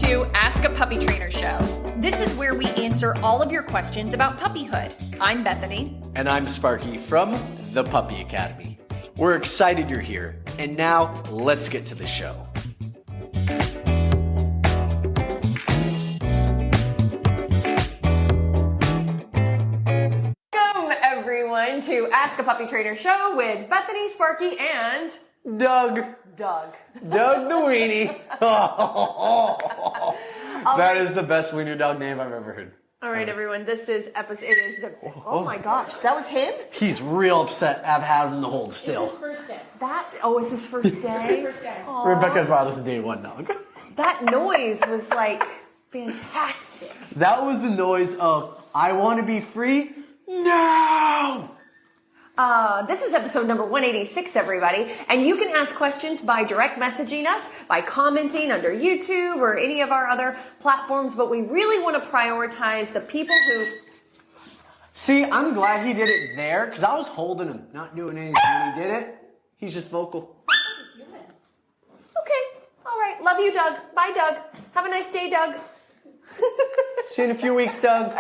to Ask a Puppy Trainer Show. This is where we answer all of your questions about puppyhood. I'm Bethany. And I'm Sparky from the Puppy Academy. We're excited you're here. And now, let's get to the show. Welcome, everyone, to Ask a Puppy Trainer Show with Bethany, Sparky, and... Doug Doug the weenie. That is the best wiener dog name I've ever heard. All right, everyone, this is episode... It is the... Oh, my gosh, that was him? He's real upset I've had him to hold still. It's his first day. It's his first day? First day. Rebecca brought us a day one dog. That noise was, like, fantastic. That was the noise of, I want to be free now. This is episode number 186, everybody. And you can ask questions by direct messaging us, by commenting under YouTube or any of our other platforms. But we really want to prioritize the people who... See, I'm glad he did it there, because I was holding him, not doing anything when he did it. He's just vocal. Okay. All right. Love you, Doug. Bye, Doug. Have a nice day, Doug. See you in a few weeks, Doug.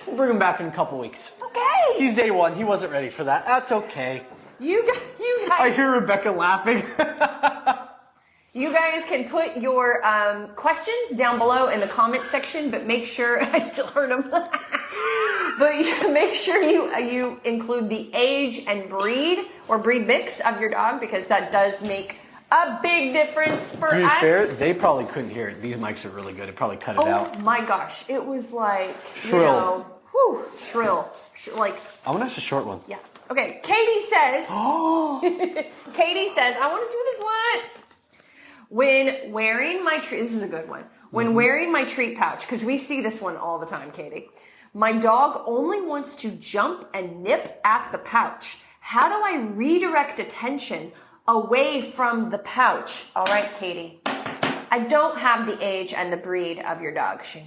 We'll bring him back in a couple weeks. Okay. He's day one. He wasn't ready for that. That's okay. You guys. I hear Rebecca laughing. You guys can put your questions down below in the comment section, but make sure... I still heard them. But make sure you include the age and breed or breed mix of your dog, because that does make a big difference for us. To be fair, they probably couldn't hear it. These mics are really good. It probably cut it out. Oh my gosh. It was like, Shrill. Shrill. Like... I want to ask a short one. Yeah. Okay. Katie says... Katie says, I want to do this one. When wearing my treat... This is a good one. When wearing my treat pouch, because we see this one all the time, Katie. My dog only wants to jump and nip at the pouch. How do I redirect attention away from the pouch? All right, Katie. I don't have the age and the breed of your dog. Shame.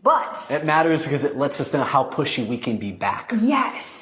But... It matters because it lets us know how pushy we can be back. Yes.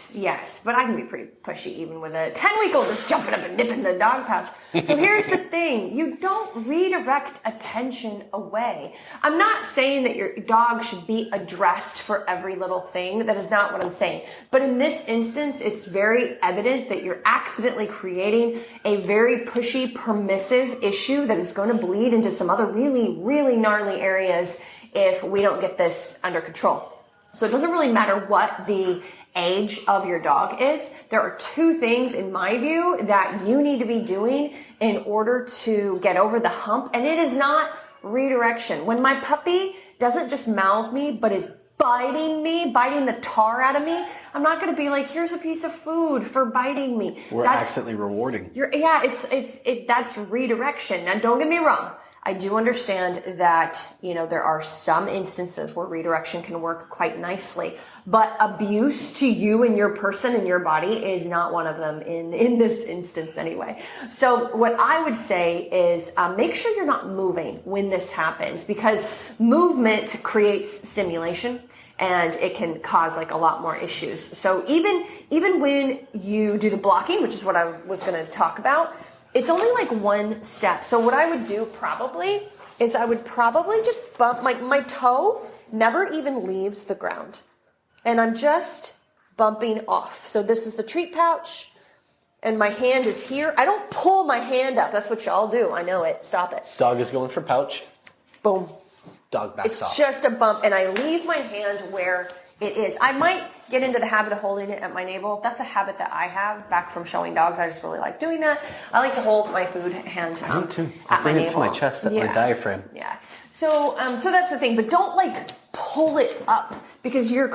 But I can be pretty pushy even with a 10-week-old that's jumping up and nipping the dog pouch. So here's the thing. You don't redirect attention away. I'm not saying that your dog should be addressed for every little thing. That is not what I'm saying. But in this instance, it's very evident that you're accidentally creating a very pushy, permissive issue that is going to bleed into some other really, really gnarly areas if we don't get this under control. So it doesn't really matter what the age of your dog is. There are two things, in my view, that you need to be doing in order to get over the hump. And it is not redirection. When my puppy doesn't just mouth me, but is biting the tar out of me, I'm not going to be like, here's a piece of food for biting me. That's accidentally rewarding. That's redirection. Now, don't get me wrong. I do understand that, there are some instances where redirection can work quite nicely, but abuse to you and your person and your body is not one of them in this instance anyway. So what I would say is make sure you're not moving when this happens, because movement creates stimulation and it can cause like a lot more issues. So even when you do the blocking, which is what I was going to talk about, it's only like one step. So what I would do probably is I would probably just bump my toe never even leaves the ground. And I'm just bumping off. So this is the treat pouch and my hand is here. I don't pull my hand up. That's what y'all do. I know it. Stop it. Dog is going for pouch. Boom. Dog backs off. It's just a bump and I leave my hand where it is. I might get into the habit of holding it at my navel. That's a habit that I have back from showing dogs. I just really like doing that. I like to hold my food hand I do too. at my navel. Bring it to my chest, at my diaphragm. Yeah. So that's the thing. But don't like pull it up, because you're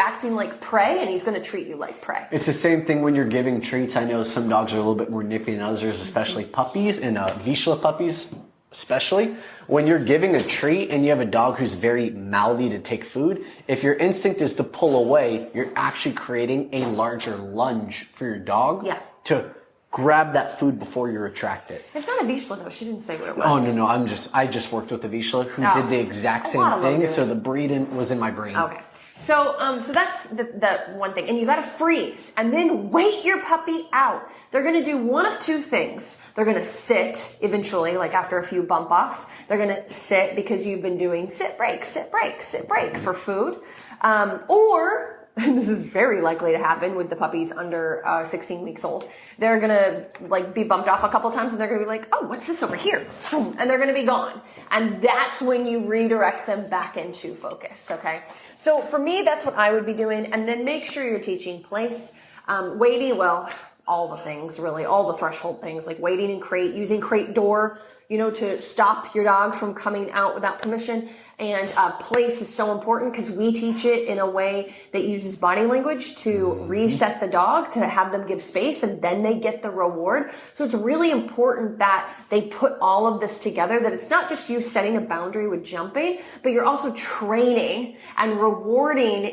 acting like prey and he's going to treat you like prey. It's the same thing when you're giving treats. I know some dogs are a little bit more nippy than others, especially puppies and Vizsla puppies. Especially when you're giving a treat and you have a dog who's very mouthy to take food, if your instinct is to pull away, you're actually creating a larger lunge for your dog to grab that food before you retract it. It's not a Vizsla though. She didn't say what it was. Oh, no. I just worked with the Vizsla who did the exact same thing. So the breed was in my brain. Okay. So that's the one thing. And you got to freeze and then wait your puppy out. They're going to do one of two things. They're going to sit eventually, like after a few bump offs. They're going to sit because you've been doing sit, break, sit, break, sit, break for food. Or, and this is very likely to happen with the puppies under 16 weeks old, they're going to like be bumped off a couple times and they're going to be like, oh, what's this over here? And they're going to be gone. And that's when you redirect them back into focus. Okay. So for me, that's what I would be doing. And then make sure you're teaching place, waiting. Well, all the things really, all the threshold things like waiting in crate, using crate door, to stop your dog from coming out without permission. And place is so important because we teach it in a way that uses body language to reset the dog, to have them give space, and then they get the reward. So it's really important that they put all of this together, that it's not just you setting a boundary with jumping, but you're also training and rewarding,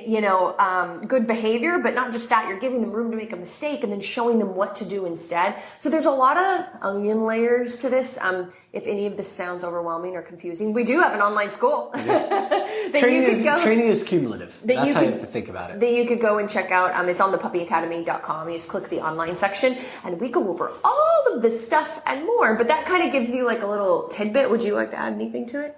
good behavior, but not just that, you're giving them room to make a mistake and then showing them what to do instead. So there's a lot of onion layers to this. If any of this sounds overwhelming or confusing, we do have an online school. Training is cumulative. That's how you have to think about it. That you could go and check out. It's on thepuppyacademy.com. You just click the online section and we go over all of this stuff and more. But that kind of gives you like a little tidbit. Would you like to add anything to it?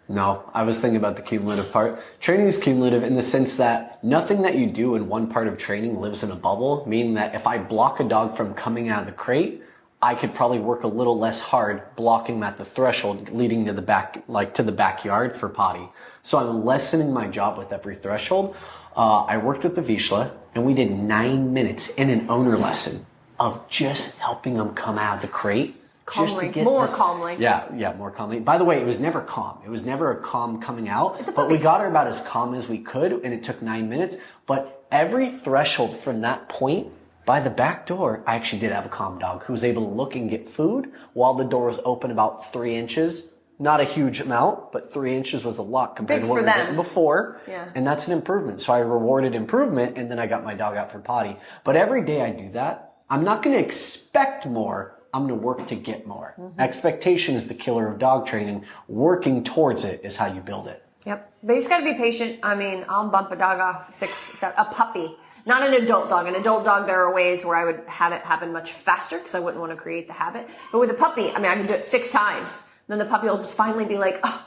No, I was thinking about the cumulative part. Training is cumulative in the sense that nothing that you do in one part of training lives in a bubble, meaning that if I block a dog from coming out of the crate, I could probably work a little less hard blocking them at the threshold leading to the back, to the backyard for potty. So I'm lessening my job with every threshold. I worked with the Vizsla and we did 9 minutes in an owner lesson of just helping them come out of the crate. Calmly, more calmly. Yeah, more calmly. By the way, it was never calm. It was never a calm coming out. But we got her about as calm as we could, and it took 9 minutes. But every threshold from that point, by the back door, I actually did have a calm dog who was able to look and get food while the door was open about 3 inches. Not a huge amount, but 3 inches was a lot compared to what we were getting before. Yeah. And that's an improvement. So I rewarded improvement, and then I got my dog out for potty. But every day I do that, I'm not going to expect more. I'm going to work to get more. Expectation is the killer of dog training. Working towards it is how you build it. Yep. But you just got to be patient. I'll bump a dog off 6, 7, a puppy. Not an adult dog. An adult dog, there are ways where I would have it happen much faster because I wouldn't want to create the habit. But with a puppy, I can do it 6 times. Then the puppy will just finally be like, oh,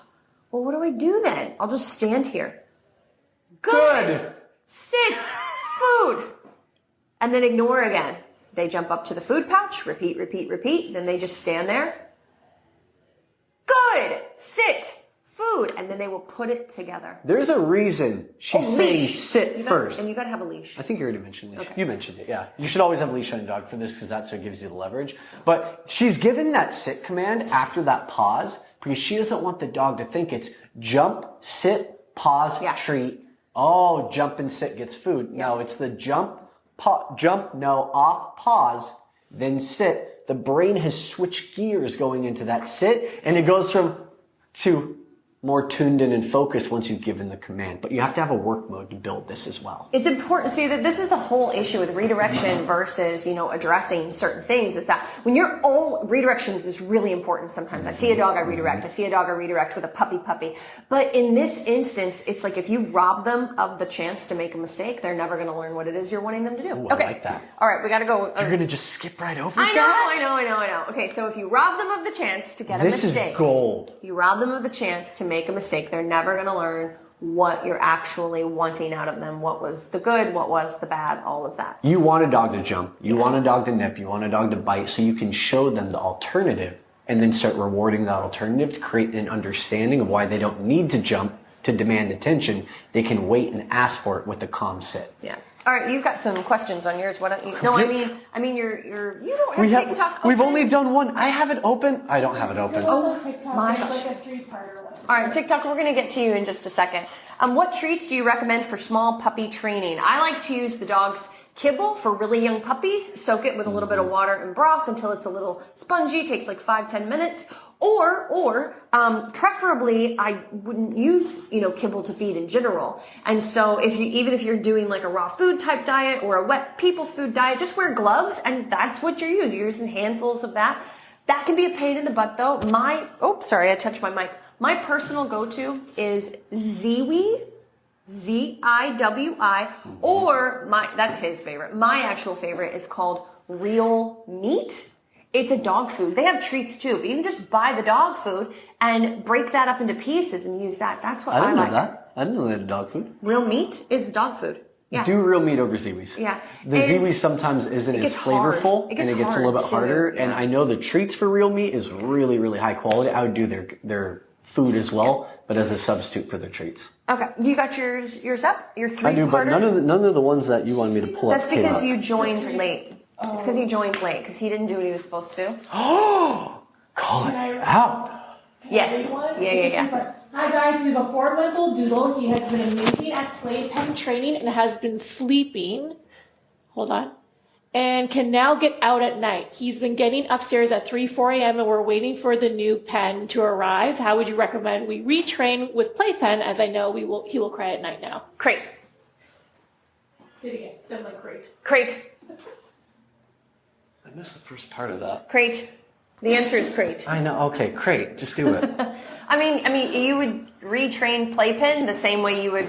well, what do I do then? I'll just stand here. Good. Sit. Food. And then ignore again. They jump up to the food pouch. Repeat, repeat, repeat. Then they just stand there. Good. Sit. Food, and then they will put it together. There's a reason she's saying sit first. And you got to have a leash. I think you already mentioned leash. Okay. You mentioned it, yeah. You should always have a leash on your dog for this because that's what gives you the leverage. But she's given that sit command after that pause because she doesn't want the dog to think it's jump, sit, pause, treat. Oh, jump and sit gets food. No, it's the jump, off, pause, then sit. The brain has switched gears going into that sit, and it goes to more tuned in and focused once you've given the command. But you have to have a work mode to build this as well. It's important. See, that this is the whole issue with redirection versus, addressing certain things is that when you're all, redirection is really important sometimes. I see a dog, I redirect. I see a dog, I redirect with a puppy. But in this instance, it's like if you rob them of the chance to make a mistake, they're never going to learn what it is you're wanting them to do. Ooh, okay. I like that. All right, we got to go. You're going to just skip right over I that? know. Okay, so if you rob them of the chance to get a mistake. This is gold. You rob them of the chance to make a mistake, they're never going to learn what you're actually wanting out of them. What was the good, what was the bad, all of that. You want a dog to jump. You want a dog to nip. You want a dog to bite so you can show them the alternative and then start rewarding that alternative to create an understanding of why they don't need to jump to demand attention. They can wait and ask for it with a calm sit. Yeah. All right, you've got some questions on yours. Why don't you? No, I mean, you don't have TikTok open. We've only done one. I have it open. I don't have it open. Oh, TikTok. my It's gosh. like a 3-parter. All right, TikTok, we're going to get to you in just a second. What treats do you recommend for small puppy training? I like to use the dog's kibble for really young puppies. Soak it with a little bit of water and broth until it's a little spongy. It takes like 5-10 minutes. Or preferably I wouldn't use, kibble to feed in general. And so even if you're doing like a raw food type diet or a wet people food diet, just wear gloves and that's what you're using. You're using handfuls of that. That can be a pain in the butt though. I touched my mic. My personal go-to is Ziwi, ZIWI, or that's his favorite. My actual favorite is called Real Meat. It's a dog food. They have treats too, but you can just buy the dog food and break that up into pieces and use that. That's what I like. I didn't know that. I didn't know they had dog food. Real Meat is dog food. Yeah. Do real meat over Ziwis. Yeah. The Ziwis sometimes isn't as flavorful and it gets a little bit harder. Yeah. And I know the treats for real meat is really, really high quality. I would do their food as well, but as a substitute for their treats. Okay. You got yours up? Your 3-parter? I do, but none of the ones that you wanted me to pull That's up. That's because you joined late. It's because he joined late, because he didn't do what he was supposed to do. Oh! Call it out. Yes. Yeah. Hi guys, we have a 4-month-old doodle. He has been amazing at playpen training and has been sleeping. Hold on. And can now get out at night. He's been getting upstairs at 3-4 a.m. and we're waiting for the new pen to arrive. How would you recommend we retrain with playpen, as I know he will cry at night now? Crate. Say it again. Sound like crate. Crate. I missed the first part of that. Crate. The answer is crate. I know. Okay, crate. Just do it. I mean, you would retrain playpen the same way you would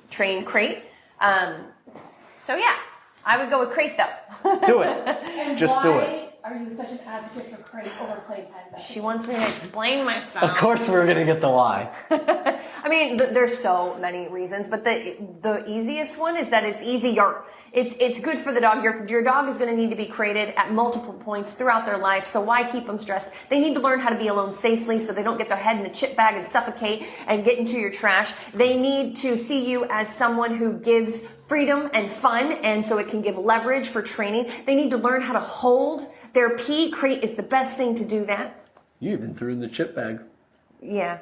train crate. So yeah, I would go with crate though. Do it. And Just do it. why are you such an advocate for crate over playpen? She wants me to explain myself. Of course we're going to get the why. I mean, there's so many reasons, but the easiest one is that it's easier. It's good for the dog. Your dog is going to need to be crated at multiple points throughout their life, so why keep them stressed? They need to learn how to be alone safely so they don't get their head in a chip bag and suffocate and get into your trash. They need to see you as someone who gives freedom and fun, and so it can give leverage for training. They need to learn how to hold their pee. Crate is the best thing to do that. You even threw in the chip bag. Yeah.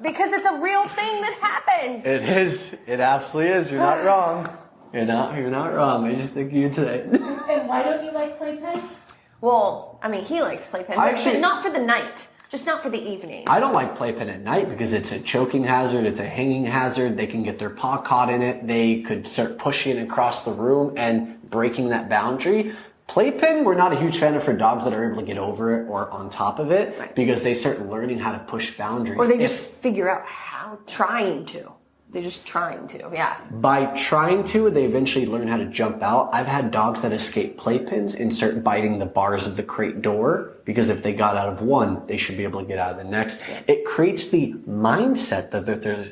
Because it's a real thing that happens. It is. It absolutely is. You're not wrong. You're not wrong. I just think you'd say it. And why don't you like playpen? Well, I mean, he likes playpen, but not for the night. Just not for the evening. I don't like playpen at night because it's a choking hazard. It's a hanging hazard. They can get their paw caught in it. They could start pushing it across the room and breaking that boundary. Playpen, we're not a huge fan of for dogs that are able to get over it or on top of it, because they start learning how to push boundaries. Or they just figure out how, trying to. They're just trying to, yeah. By trying to, they eventually learn how to jump out. I've had dogs that escape playpens and start biting the bars of the crate door, because if they got out of one, they should be able to get out of the next. It creates the mindset that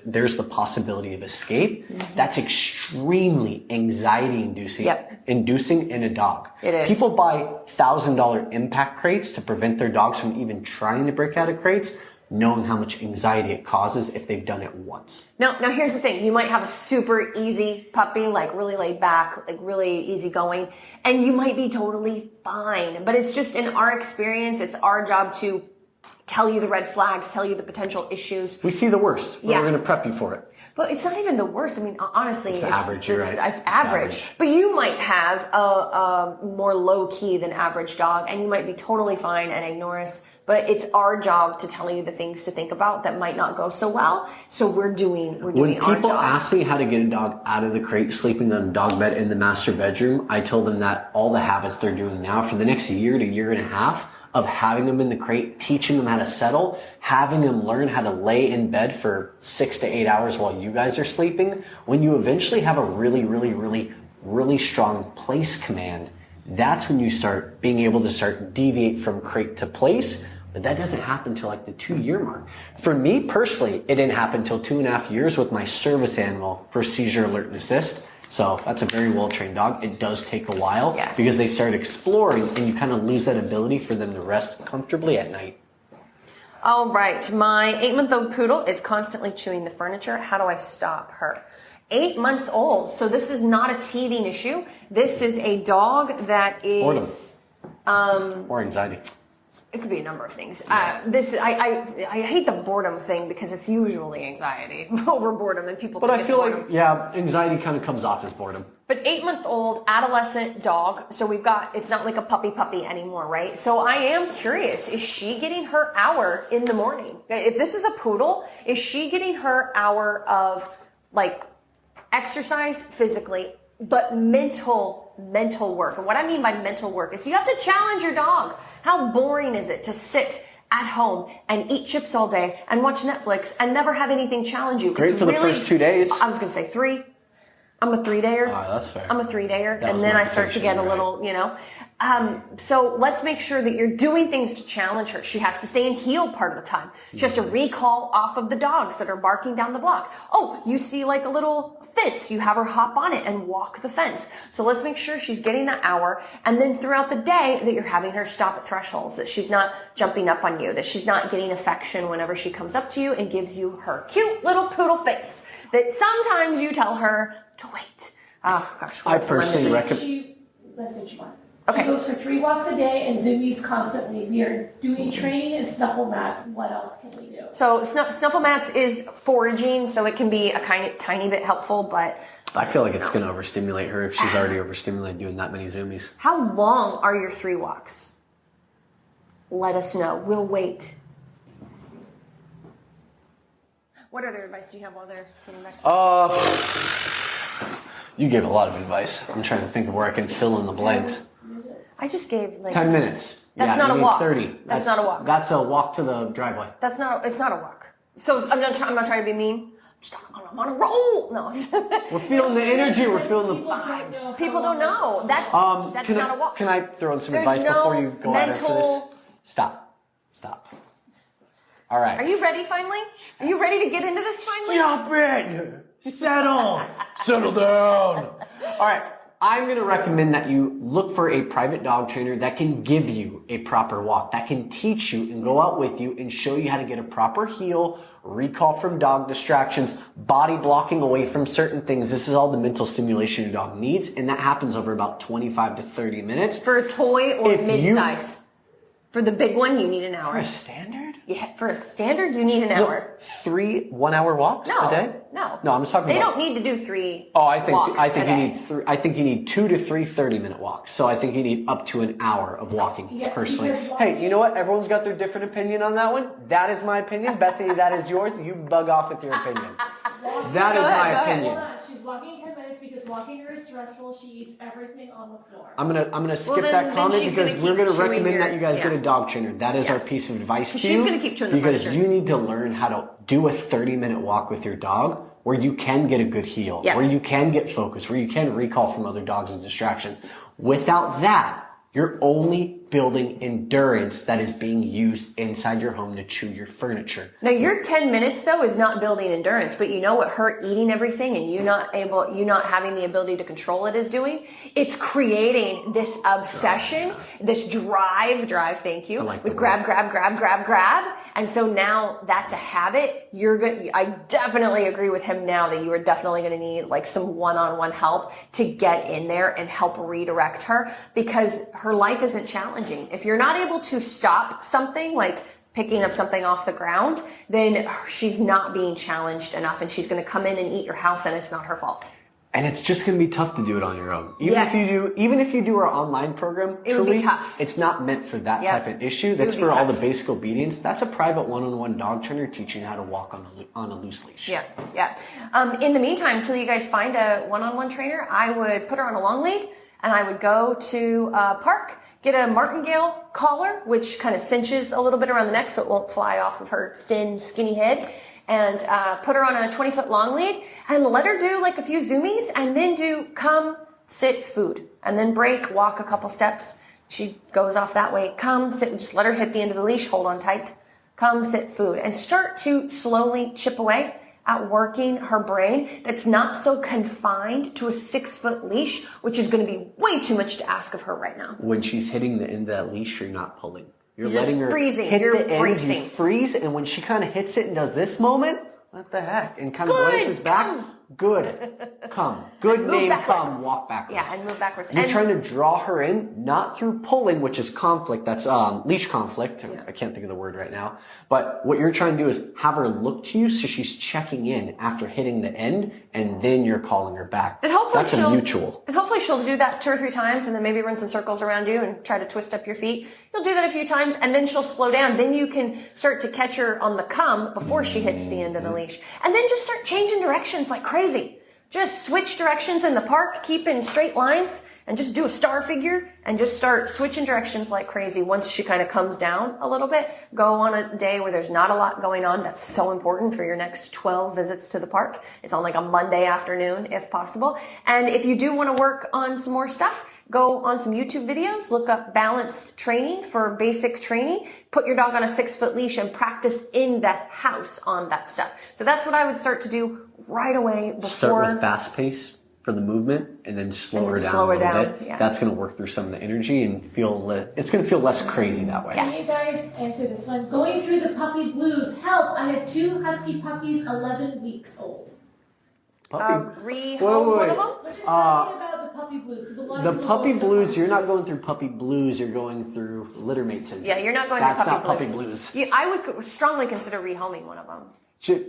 there's the possibility of escape. Mm-hmm. That's extremely anxiety-inducing in a dog. It is. People buy $1,000 impact crates to prevent their dogs from even trying to break out of crates, knowing how much anxiety it causes if they've done it once. Now here's the thing. You might have a super easy puppy, like really laid back, like really easy going, and you might be totally fine. But it's just, in our experience, it's our job to tell you the red flags, tell you the potential issues. We see the worst. We're going to prep you for it. But it's not even the worst. I mean, honestly, it's average. You're right. It's average. But you might have a more low key than average dog, and you might be totally fine and ignore us. But it's our job to tell you the things to think about that might not go so well. So we're doing our job. When people ask me how to get a dog out of the crate, sleeping on a dog bed in the master bedroom, I tell them that all the habits they're doing now for the next year to year and a half of having them in the crate, teaching them how to settle, having them learn how to lay in bed for 6 to 8 hours while you guys are sleeping. When you eventually have a really strong place command, that's when you start being able to start deviate from crate to place. But that doesn't happen until like the 2-year mark. For me personally, it didn't happen until 2.5 years with my service animal for seizure alert and assist. So that's a very well-trained dog. It does take a while because they start exploring and you kind of lose that ability for them to rest comfortably at night. All right. My 8-month-old poodle is constantly chewing the furniture. How do I stop her? 8 months old. So this is not a teething issue. This is a dog that is... Boredom. Or anxiety. It could be a number of things. I hate the boredom thing because it's usually anxiety over boredom, and people. But I feel like anxiety kind of comes off as boredom. But 8-month-old adolescent dog. So it's not like a puppy anymore, right? So I am curious: is she getting her hour in the morning? If this is a poodle, is she getting her hour of like exercise physically, but mental work? And what I mean by mental work is you have to challenge your dog. How boring is it to sit at home and eat chips all day and watch Netflix and never have anything challenge you. Great for the first 2 days. I was going to say 3. I'm a 3-dayer. Oh, that's fair. I'm a 3-dayer. That And was then my I start to get a prediction, little, you know. So let's make sure that you're doing things to challenge her. She has to stay in heel part of the time. She has to recall off of the dogs that are barking down the block. Oh, you see like a little fence. You have her hop on it and walk the fence. So let's make sure she's getting that hour. And then throughout the day that you're having her stop at thresholds, that she's not jumping up on you, that she's not getting affection whenever she comes up to you and gives you her cute little poodle face, that sometimes you tell her to wait. Oh gosh. I personally recommend. Let's say she wants. Okay. She goes for 3 walks a day and zoomies constantly. We are doing training and snuffle mats. What else can we do? So snuffle mats is foraging, so it can be a tiny bit helpful, but I feel like it's going to overstimulate her if she's already overstimulated doing that many zoomies. how long are your 3 walks? Let us know. We'll wait. What other advice do you have while they're getting back to You gave a lot of advice. I'm trying to think of where I can fill in the blanks. I just gave like 10 minutes. That's not you a need walk. 30. That's not a walk. That's a walk to the driveway. It's not a walk. So I'm not trying to be mean. I'm on a roll. No. We're feeling the energy. We're feeling the vibes. People don't know. That's not a walk. Can I throw in some There's advice no before you go at her for this? mental- Stop. All right. Are you ready finally? Are you ready to get into this finally? Stop it! Settle down. All right. I'm going to recommend that you look for a private dog trainer that can give you a proper walk, that can teach you and go out with you and show you how to get a proper heel, recall from dog distractions, body blocking away from certain things. This is all the mental stimulation your dog needs, and that happens over about 25 to 30 minutes. For a toy or If you- mid-size. For the big one, you need an hour. For a standard? Yeah, for a standard, you need an hour. 3 1-hour walks No, a day? no. No, I'm just talking They about. don't need to do 3 Oh, walks I think a you day. need 3. I think you need 2 to 3 30-minute walks. So I think you need up to an hour of walking Yeah, personally. because walking- Hey, you know what? Everyone's got their different opinion on that one. That is my opinion. Bethany, that is yours. You bug off with your opinion. That is Go my ahead. opinion. Hold on. She's walking 10 minutes because walking her is stressful. She eats everything on the floor. I'm gonna skip then- that then comment she's because gonna we're keep gonna chewing recommend that your- you guys get yeah. a dog trainer. That is Yeah. our piece of advice to She's you. gonna keep chewing the because furniture. you need to learn how to do a 30-minute walk with your dog where you can get a good heel, Yeah. where you can get focused, where you can recall from other dogs and distractions. Without that, you're only building endurance that is being used inside your home to chew your furniture. Now your 10 minutes though is not building endurance, but you know what her eating everything and you not having the ability to control it is doing? It's creating this obsession, this drive, thank you, like with the grab. And so now that's a habit. I definitely agree with him now that you are definitely going to need like some one-on-one help to get in there and help redirect her because her life isn't challenging. If you're not able to stop something like picking up something off the ground, then she's not being challenged enough and she's going to come in and eat your house and it's not her fault. And it's just going to be tough to do it on your own. Even Yes. if you do our online program, It would be truly, tough. it's not meant for that Yeah. type of issue. It That's would be for all the tough. basic obedience. That's a private one-on-one dog trainer teaching you how to walk on a loose leash. Yeah. In the meantime, till you guys find a one-on-one trainer, I would put her on a long lead and I would go to a park, get a martingale collar, which kind of cinches a little bit around the neck so it won't fly off of her thin, skinny head, and put her on a 20-foot long lead and let her do like a few zoomies and then do come, sit, food, and then break, walk a couple steps. She goes off that way. Come, sit, just let her hit the end of the leash, hold on tight. Come, sit, food, and start to slowly chip away at working her brain that's not so confined to a 6-foot leash, which is going to be way too much to ask of her right now. When she's hitting the end of that leash, you're not pulling. You're You're just letting her freezing. hit You're the end, bracing. you freeze, and when she kind of hits it and does this moment, what the heck? And kind of Good, glances back. come. Good. Come. Good Move name, backwards. come. Walk backwards. Yeah, and move backwards. You're And- trying to draw her in, not through pulling, which is conflict. That's leash conflict. I can't think of the word right now. But what you're trying to do is have her look to you so she's checking in after hitting the end, and then you're calling her back. And hopefully That's a mutual. And hopefully she'll do that 2 or 3 times and then maybe run some circles around you and try to twist up your feet. You'll do that a few times and then she'll slow down. Then you can start to catch her on the come before she hits the end of the leash. And then just start changing directions like crazy. just switch directions in the park, keep in straight lines, and just do a star figure and just start switching directions like crazy. Once she kind of comes down a little bit, go on a day where there's not a lot going on. That's so important for your next 12 visits to the park. It's on like a Monday afternoon if possible. And if you do want to work on some more stuff, go on some YouTube videos, look up balanced training for basic training, put your dog on a 6-foot leash and practice in the house on that stuff. So that's what I would start to do right away before. Start with fast pace for the movement and then slow her down a little bit. Yeah. That's going to work through some of the energy and it's going to feel less crazy that way. Can you guys answer this one? Going through the puppy blues. Help! I have 2 husky puppies, 11 weeks old. Rehome one of them? We're just talking about the puppy blues. 'Cause a lot of The people puppy go blues, you're not going through puppy blues, you're going through littermate syndrome. Yeah, you're not going That's through not puppy blues. I would strongly consider rehoming one of them.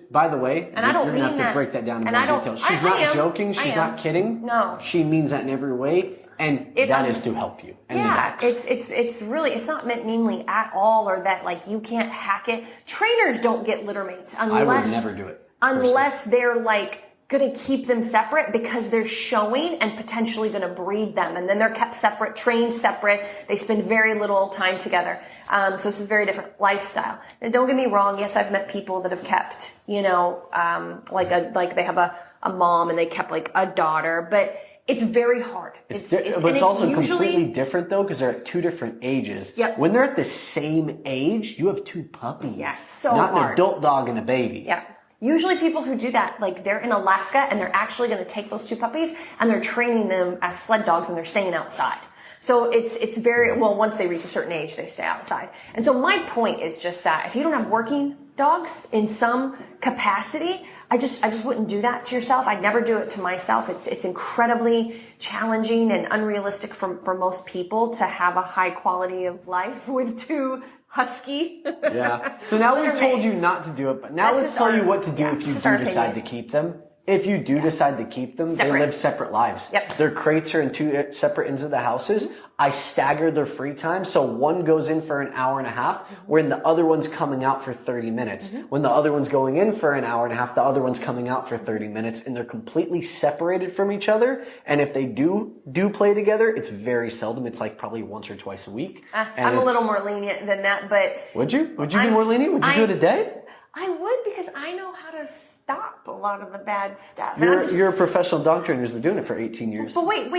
By the way, And I don't you're mean going to have that. to break that down in And more I don't- detail. She's I not am. joking. I She's am. not kidding. No. She means that in every way. And that is to help you. And Yeah, relax. it's really, it's not meant meanly at all, or that like you can't hack it. Trainers don't get litter mates unless I would never do it. unless they're like going to keep them separate because they're showing and potentially going to breed them, and then they're kept separate, trained separate. They spend very little time together. So this is very different lifestyle. And don't get me wrong. Yes, I've met people that have kept, like they have a mom and they kept like a daughter, but it's very hard. But it's also completely different though, because they're at 2 different ages. Yep. When they're at the same age, you have 2 puppies. Yeah, so not hard. an adult dog and a baby. Yeah. Usually people who do that, like they're in Alaska and they're actually going to take those 2 puppies and they're training them as sled dogs and they're staying outside. So it's very, well, once they reach a certain age, they stay outside. And so my point is just that if you don't have working dogs in some capacity, I just wouldn't do that to yourself. I'd never do it to myself. It's incredibly challenging and unrealistic for most people to have a high quality of life with 2 husky. Yeah. So now we've told you not to do it, but now let's tell you what to do if you do decide to keep them. If you do decide to keep them, they live separate lives. Yep. Their crates are in 2 separate ends of the houses. I stagger their free time. So one goes in for an hour and a half, when the other one's coming out for 30 minutes. When the other one's going in for an hour and a half, the other one's coming out for 30 minutes, and they're completely separated from each other. And if they do play together, it's very seldom. It's like probably once or twice a week. I'm a little more lenient than that, but Would you? Would you be more lenient? Would you do it a day? I would, because I know how to stop a lot of the bad stuff. You're a professional dog trainer who's been doing it for 18 years. But wait.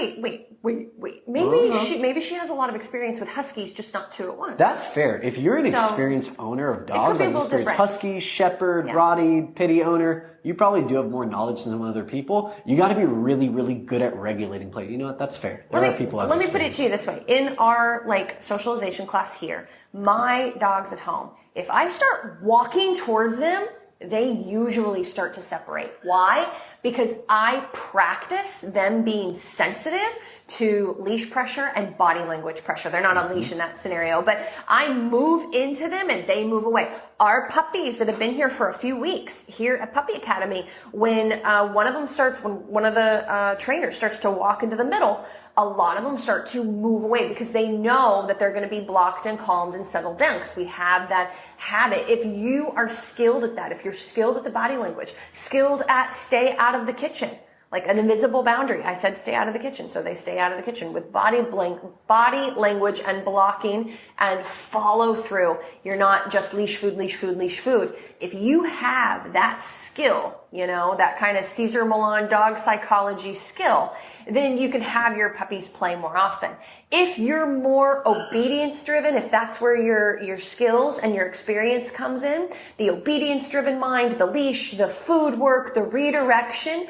Maybe she has a lot of experience with huskies, just not 2 at once. That's fair. If you're an experienced owner of dogs, like an experienced husky, shepherd, Rottie, pitty owner, you probably do have more knowledge than some other people. You got to be really, really good at regulating play. You know what? That's fair. There are people out there. Let me put it to you this way. In our socialization class here, my dogs at home, if I start walking towards them, they usually start to separate. Why? Because I practice them being sensitive to leash pressure and body language pressure. They're not on leash in that scenario, but I move into them and they move away. Our puppies that have been here for a few weeks here at Puppy Academy, when one of the trainers starts to walk into the middle, a lot of them start to move away because they know that they're going to be blocked and calmed and settled down, because we have that habit. If you are skilled at that, if you're skilled at the body language, skilled at stay out of the kitchen, like an invisible boundary. I said stay out of the kitchen, so they stay out of the kitchen with body language and blocking and follow through. You're not just leash food, leash food, leash food. If you have that skill, that kind of Cesar Millan dog psychology skill, then you can have your puppies play more often. If you're more obedience driven, if that's where your skills and your experience comes in, the obedience driven mind, the leash, the food work, the redirection,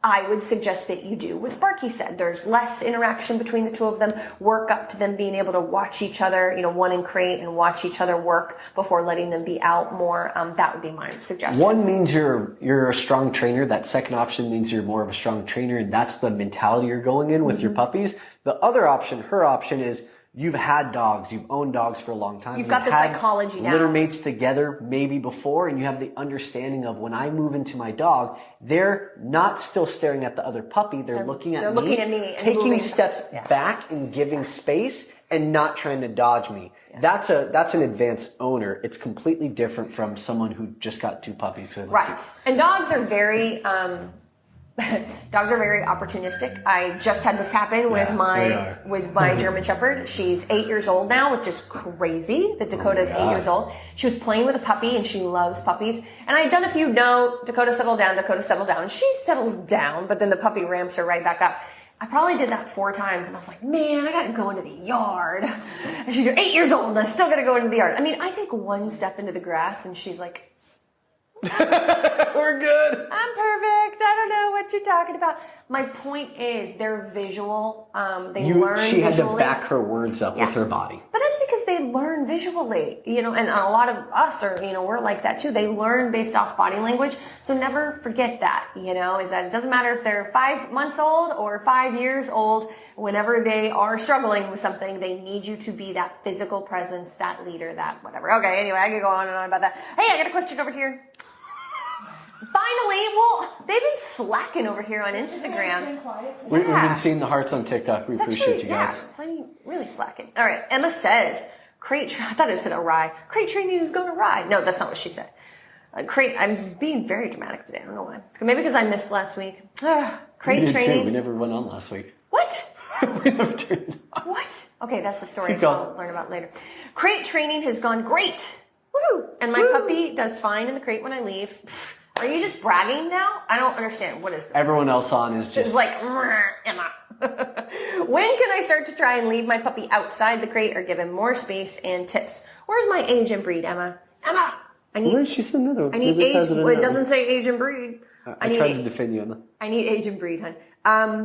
I would suggest that you do what Sparky said. There's less interaction between the 2 of them. Work up to them being able to watch each other, one in crate, and watch each other work before letting them be out more. That would be my suggestion. One means you're a strong trainer. That second option means you're more of a strong trainer, and that's the mentality you're going in with your puppies. The other option, her option, is you've had dogs, you've owned dogs for a long time. You've got the psychology now. Litter mates together maybe before, and you have the understanding of when I move into my dog, they're not still staring at the other puppy. They're looking at me, taking steps back and giving space and not trying to dodge me. Yeah. That's an advanced owner. It's completely different from someone who just got 2 puppies. Right. And dogs are very, Dogs are very opportunistic. I just had this happen with my German Shepherd. She's 8 years old now, which is crazy. That Dakota's 8 years old. She was playing with a puppy, and she loves puppies. And I had done a few, no, Dakota settle down, Dakota settle down. And she settles down, but then the puppy ramps her right back up. I probably did that 4 times, and I was like, man, I gotta go into the yard. And she's 8 years old, and I still gotta go into the yard. I mean, I take one step into the grass, and she's like, we're good. I'm perfect. I don't know what you're talking about. My point is, they're visual. They learn She had visually. to back her words up with her body. But that's because they learn visually, and a lot of us are, we're like that too. They learn based off body language. So never forget that, is that it doesn't matter if they're 5 months old or 5 years old. Whenever they are struggling with something, they need you to be that physical presence, that leader, that whatever. Okay, anyway, I could go on and on about that. Hey, I got a question over here. Finally, they've been slacking over here on Instagram. We've been seeing the hearts on TikTok. We appreciate you guys. Yeah, it's really slacking. All right, Emma says, I thought it said awry. Crate training is going awry. No, that's not what she said. I'm being very dramatic today. I don't know why. Maybe because I missed last week. Crate training. We never went on last week. What? We never turned on. What? Okay, that's the story I'll learn about later. Crate training has gone great. Woohoo! And my puppy does fine in the crate when I leave. Are you just bragging now? I don't understand. What is this? Everyone else on is just... It's like, Emma. When can I start to try and leave my puppy outside the crate or give him more space and tips? Where's my age and breed, Emma? Emma! Where is she sitting that? I need age. It doesn't say age and breed. I tried to defend you, Emma. I need age and breed, hon.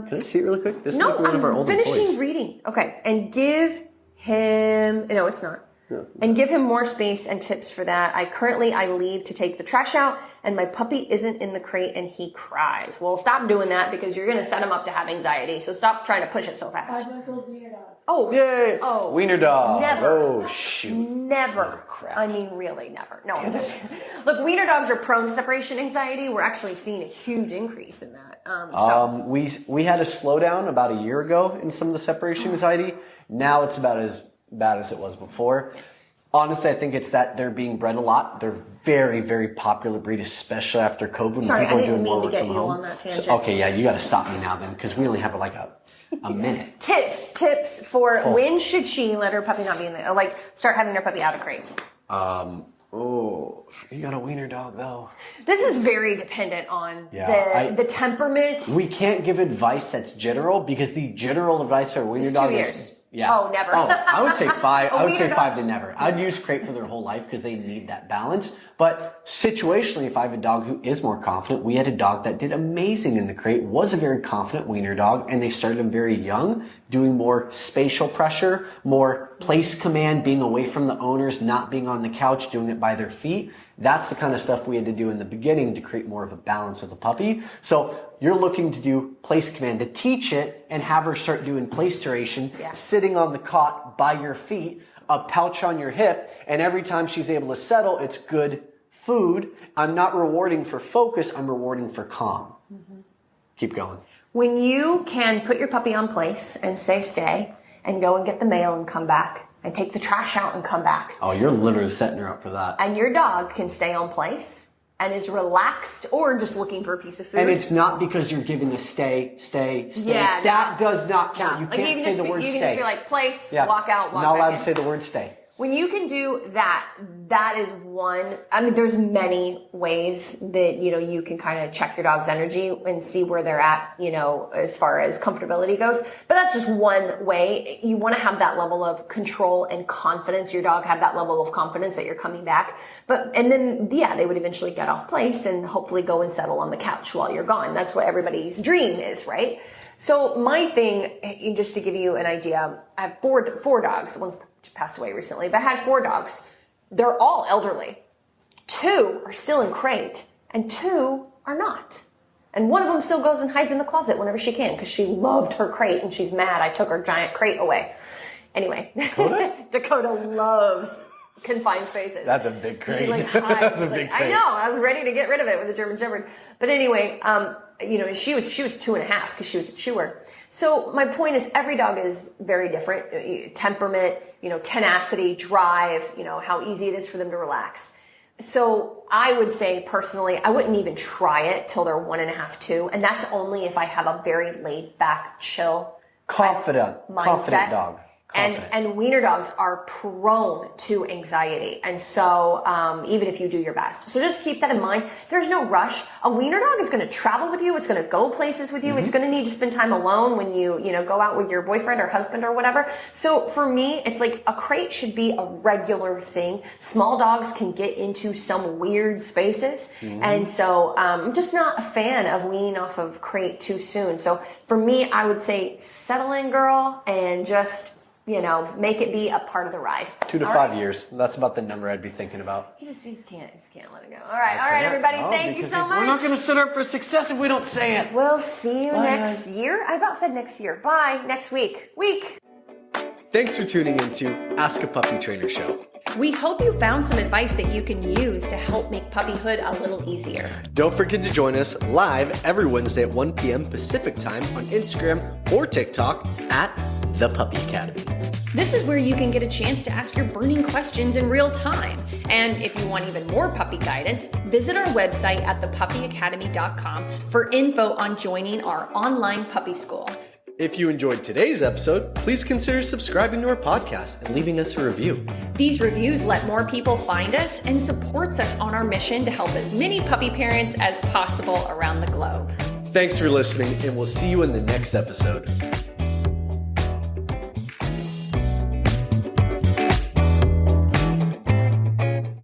Can I see it really quick? This is like one of our older finishing toys. reading. Okay. And give him... No, it's not. Yeah. And give him more space and tips for that. I leave to take the trash out, and my puppy isn't in the crate and he cries. Well, stop doing that because you're going to set him up to have anxiety. So stop trying to push it so fast. 5-month-old wiener dog. Oh, yay! Oh, Wiener dog. Never. Oh, shoot. Never. Oh, crap. I mean, really, never. No, I'm just look. Wiener dogs are prone to separation anxiety. We're actually seeing a huge increase in that. We had a slowdown about a year ago in some of the separation anxiety. Now it's about as bad as it was before. Honestly, I think it's that they're being bred a lot. They're very, very popular breed, especially after COVID. When Sorry, people I are didn't doing mean more to work get from you home. on that tangent. Okay, yeah, you got to stop me now then, because we only have like a minute. Tips for when should she let her puppy not be in the start having her puppy out of crate. You got a wiener dog though. This is very dependent on the temperament. We can't give advice that's general because the general advice for a wiener dog 2 is years. Yeah. Oh, never. I would say 5. I would say wiener 5 to never. I'd use crate for their whole life because they need that balance. But situationally, if I have a dog who is more confident, we had a dog that did amazing in the crate, was a very confident wiener dog, and they started him very young, doing more spatial pressure, more place command, being away from the owners, not being on the couch, doing it by their feet. That's the kind of stuff we had to do in the beginning to create more of a balance with the puppy. So you're looking to do place command to teach it and have her start doing place duration, sitting on the cot by your feet, a pouch on your hip, and every time she's able to settle, it's good food. I'm not rewarding for focus, I'm rewarding for calm. Mm-hmm. Keep going. When you can put your puppy on place and say stay and go and get the mail and come back and take the trash out and come back. Oh, you're literally setting her up for that. And your dog can stay on place and is relaxed or just looking for a piece of food. And it's not because you're giving a stay. Yeah, that does not count. You can't say the word stay. You can just be like place, walk out, walk back in. Not allowed to say the word stay. When you can do that, that is one. I mean, there's many ways that, you can kind of check your dog's energy and see where they're at, as far as comfortability goes. But that's just one way. You want to have that level of control and confidence. Your dog have that level of confidence that you're coming back. And then, they would eventually get off place and hopefully go and settle on the couch while you're gone. That's what everybody's dream is, right? So my thing, just to give you an idea, I have four dogs. One's passed away recently, but I had 4 dogs. They're all elderly. 2 are still in crate and 2 are not. And one of them still goes and hides in the closet whenever she can because she loved her crate and she's mad I took her giant crate away. Anyway, Dakota loves confined spaces. That's a big crate. She hides. That's a big crate. I know. I was ready to get rid of it with a German Shepherd. But anyway, she was 2.5 because she was a chewer. So my point is every dog is very different. Temperament, tenacity, drive, how easy it is for them to relax. So I would say personally, I wouldn't even try it till they're 1.5, 2. And that's only if I have a very laid back, chill, confident dog. And wiener dogs are prone to anxiety. And so, even if you do your best. So just keep that in mind. There's no rush. A wiener dog is going to travel with you. It's going to go places with you. It's going to need to spend time alone when you go out with your boyfriend or husband or whatever. So for me, it's like a crate should be a regular thing. Small dogs can get into some weird spaces. And so, I'm just not a fan of weaning off of crate too soon. So for me, I would say settle in, girl, and just, make it be a part of the ride. 2 to 5 years. That's about the number I'd be thinking about. You just can't let it go. All right, everybody. Thank you so much. We're not going to set up for success if we don't say it. We'll see you next year. I about said next year. Bye. Next week. Thanks for tuning into Ask a Puppy Trainer Show. We hope you found some advice that you can use to help make puppyhood a little easier. Don't forget to join us live every Wednesday at 1 p.m. Pacific time on Instagram or TikTok at The Puppy Academy. This is where you can get a chance to ask your burning questions in real time. And if you want even more puppy guidance, visit our website at thepuppyacademy.com for info on joining our online puppy school. If you enjoyed today's episode, please consider subscribing to our podcast and leaving us a review. These reviews let more people find us and supports us on our mission to help as many puppy parents as possible around the globe. Thanks for listening, and we'll see you in the next episode.